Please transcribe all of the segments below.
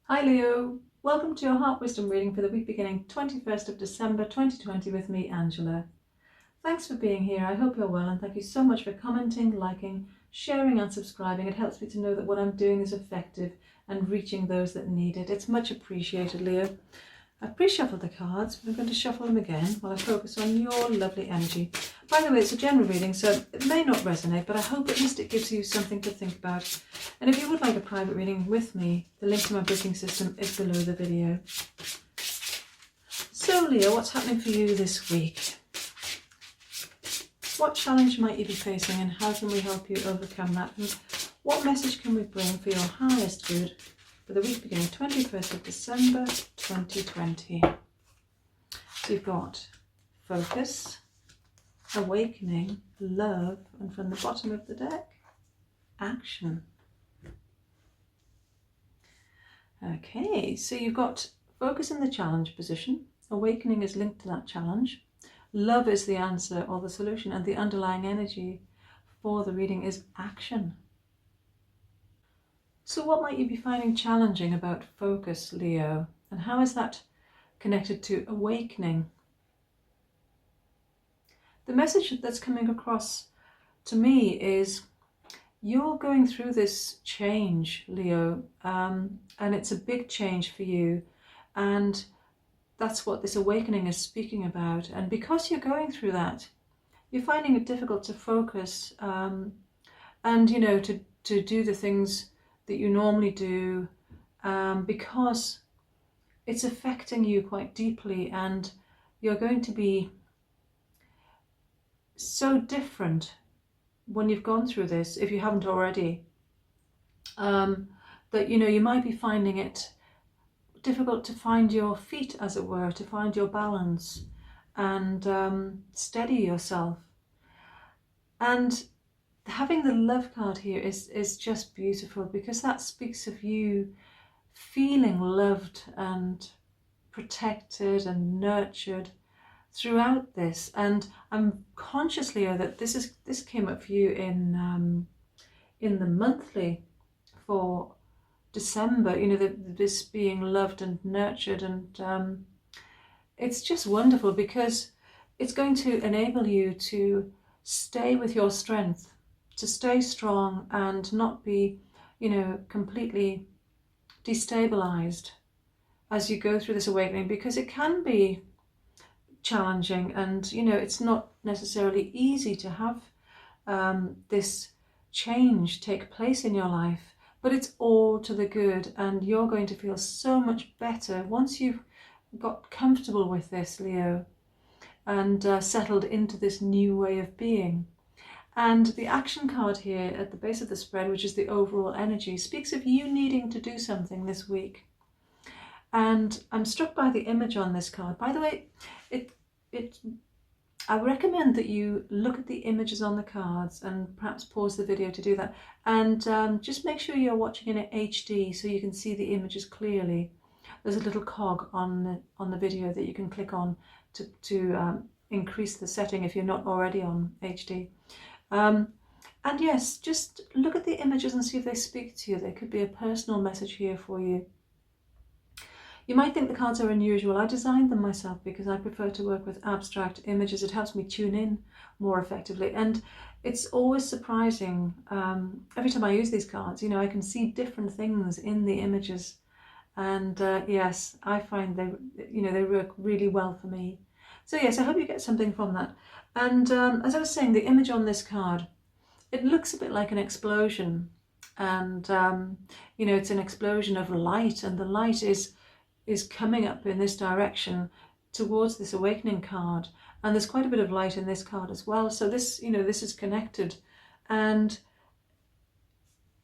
Hi Leo, welcome to your Heart Wisdom reading for the week beginning 21st of December 2020 with me, Angela. Thanks for being here. I hope you're well and thank you so much for commenting, liking, sharing and subscribing. It helps me to know that what I'm doing is effective and reaching those that need it. It's much appreciated, Leo. I've pre-shuffled the cards, but I'm going to shuffle them again while I focus on your lovely energy. By the way, it's a general reading, so it may not resonate, but I hope at least it gives you something to think about. And if you would like a private reading with me, the link to my booking system is below the video. So Leo, what's happening for you this week? What challenge might you be facing and how can we help you overcome that? And what message can we bring for your highest good for the week beginning 21st of December 2020. So you've got focus, awakening, love, and from the bottom of the deck, action. Okay, so you've got focus in the challenge position, awakening is linked to that challenge, love is the answer or the solution, and the underlying energy for the reading is action. So what might you be finding challenging about focus, Leo? And how is that connected to awakening? The message that's coming across to me is you're going through this change, Leo, and it's a big change for you. And that's what this awakening is speaking about. And because you're going through that, you're finding it difficult to focus and, to do the things that you normally do because it's affecting you quite deeply and you're going to be so different when you've gone through this, if you haven't already, that you might be finding it difficult to find your feet, as it were, to find your balance and steady yourself. And having the love card here is just beautiful because that speaks of you feeling loved and protected and nurtured throughout this. And I'm conscious, Leo, that this came up for you in the monthly for December. This being loved and nurtured, and it's just wonderful because it's going to enable you to stay with your strength, to stay strong and not be, completely destabilized as you go through this awakening, because it can be challenging and, it's not necessarily easy to have this change take place in your life, but it's all to the good and you're going to feel so much better once you've got comfortable with this, Leo, and settled into this new way of being. And the action card here at the base of the spread, which is the overall energy, speaks of you needing to do something this week. And I'm struck by the image on this card. By the way, I recommend that you look at the images on the cards and perhaps pause the video to do that. And just make sure you're watching in HD so you can see the images clearly. There's a little cog on the video that you can click on to increase the setting if you're not already on HD. And yes, just look at the images and see if they speak to you. There could be a personal message here for you. You might think the cards are unusual. I designed them myself because I prefer to work with abstract images. It helps me tune in more effectively. And it's always surprising. Every time I use these cards, I can see different things in the images. And yes, I find they work really well for me. So yes, I hope you get something from that. And as I was saying, the image on this card, it looks a bit like an explosion. And, it's an explosion of light, and the light is coming up in this direction towards this awakening card. And there's quite a bit of light in this card as well. So this, this is connected. And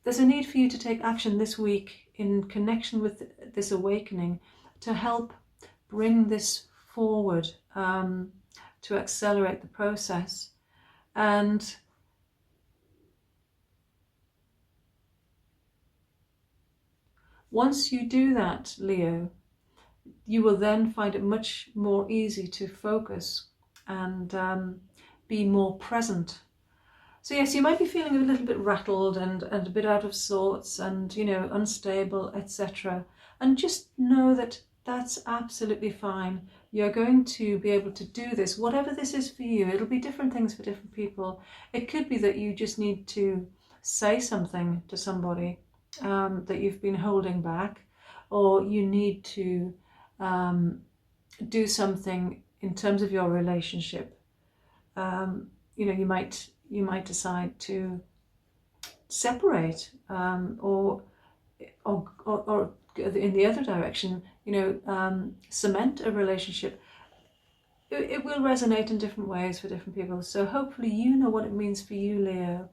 there's a need for you to take action this week in connection with this awakening to help bring this forward, to accelerate the process. And once you do that, Leo, you will then find it much more easy to focus and be more present. So yes, you might be feeling a little bit rattled and a bit out of sorts and, unstable, etc. And just know that that's absolutely fine. You're going to be able to do this, whatever this is for you. It'll be different things for different people. It could be that you just need to say something to somebody that you've been holding back, or you need to do something in terms of your relationship. You might decide to separate, or in the other direction, cement a relationship. It will resonate in different ways for different people. So hopefully you know what it means for you, Leo.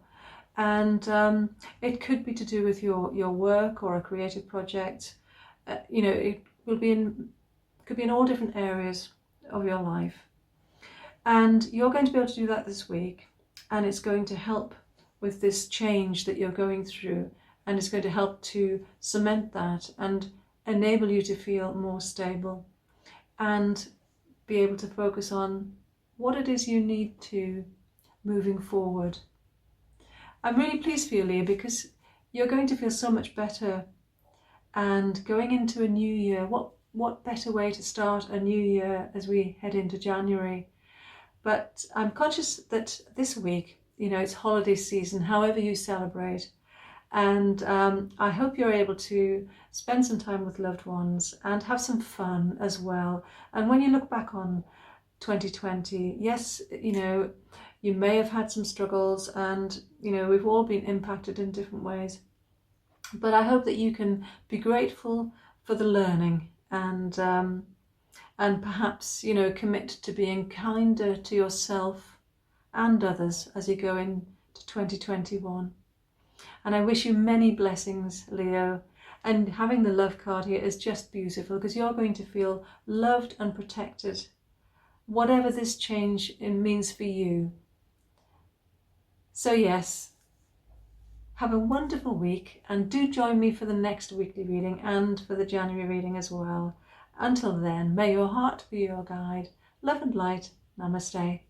And it could be to do with your work or a creative project. It could be in all different areas of your life. And you're going to be able to do that this week, and it's going to help with this change that you're going through, and it's going to help to cement that and enable you to feel more stable and be able to focus on what it is you need to moving forward. I'm really pleased for you, Leo, because you're going to feel so much better, and going into a new year, what better way to start a new year as we head into January? But I'm conscious that this week, it's holiday season, however you celebrate. And I hope you're able to spend some time with loved ones and have some fun as well. And when you look back on 2020, yes, you may have had some struggles, and, we've all been impacted in different ways. But I hope that you can be grateful for the learning, and perhaps, commit to being kinder to yourself and others as you go into 2021. And I wish you many blessings, Leo. And having the love card here is just beautiful, because you're going to feel loved and protected, whatever this change means for you. So yes, have a wonderful week, and do join me for the next weekly reading and for the January reading as well. Until then, may your heart be your guide. Love and light. Namaste.